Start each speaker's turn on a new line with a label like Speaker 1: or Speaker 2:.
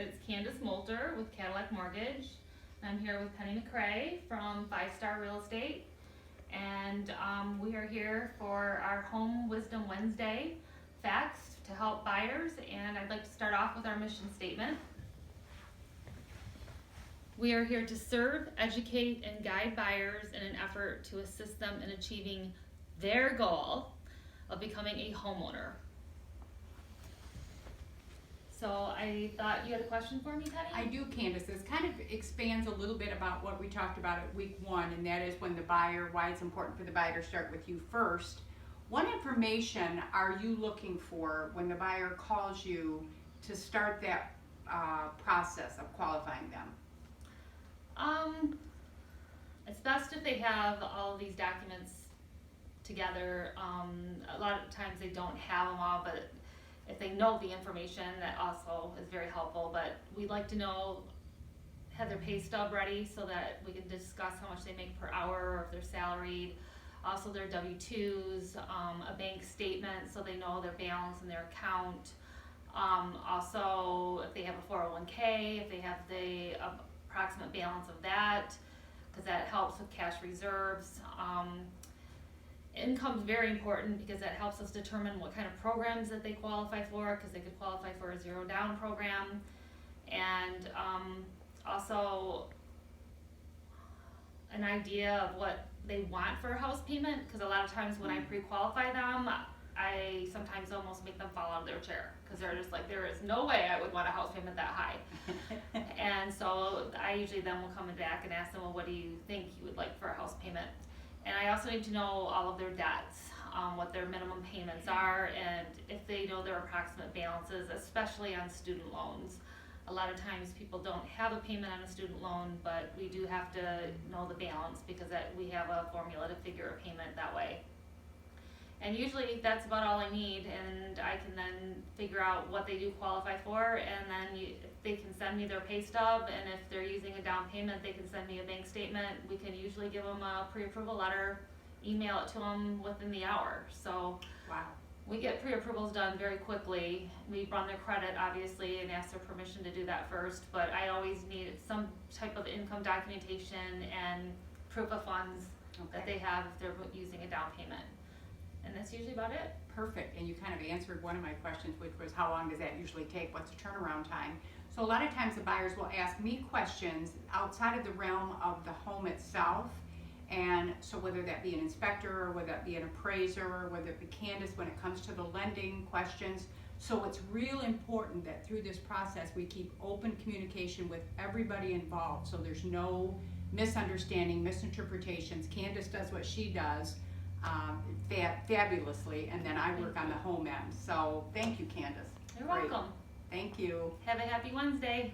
Speaker 1: It's Candice with Cadillac Mortgage. I'm here with Penny McCrae from 5 Star Real Estate. And we are here for our Home Wisdom Wednesday facts to help buyers. And I'd like to start off with our mission statement. We are here to serve, educate, and guide buyers in an effort to assist them in achieving their goal of becoming a homeowner. So I thought you had a question for me, Penny?
Speaker 2: I do, Candice. This kind of expands a little bit about what we talked about at week 1, and that is when the buyer, why it's important for the buyer to start with you first. What information are you looking for when the buyer calls you to start that process of qualifying them?
Speaker 1: It's best if they have all of these documents together. A lot of times they don't have them all, but if they know the information, that also is very helpful. But we'd like to know, have their pay stub ready so that we can discuss how much they make per hour or if they're salaried. Also their W-2s, a bank statement so they know their balance in their account. Also if they have a 401k, if they have the approximate balance of that, because that helps with cash reserves. Income is very important because that helps us determine what kind of programs that they qualify for, because they could qualify for a zero down program. And also an idea of what they want for a house payment, because a lot of times when I pre-qualify them, I sometimes almost make them fall out of their chair because they're just like, there is no way I would want a house payment that high. And so I usually then will come back and ask them, well, what do you think you would like for a house payment? And I also need to know all of their debts, what their minimum payments are, and if they know their approximate balances, especially on student loans. A lot of times people don't have a payment on a student loan, but we do have to know the balance because we have a formula to figure a payment that way. And usually that's about all I need, and I can then figure out what they do qualify for, and then they can send me their pay stub, and if they're using a down payment, they can send me a bank statement. We can usually give them a pre-approval letter, email it to them within the hour. So
Speaker 2: Wow.
Speaker 1: we get pre-approvals done very quickly. We run their credit, obviously, and ask their permission to do that first, but I always need some type of income documentation and proof of funds that they have if they're using a down payment. And that's usually about it.
Speaker 2: Perfect. And you kind of answered one of my questions, which was how long does that usually take? What's the turnaround time? So a lot of times the buyers will ask me questions outside of the realm of the home itself. And so whether that be an inspector or whether that be an appraiser or whether it be Candice when it comes to the lending questions. So it's real important that through this process we keep open communication with everybody involved so there's no misunderstanding, misinterpretations. Candice does what she does fabulously, and then I work on the home end. So thank you, Candice.
Speaker 1: You're
Speaker 2: Great.
Speaker 1: welcome.
Speaker 2: Thank you.
Speaker 1: Have a happy Wednesday.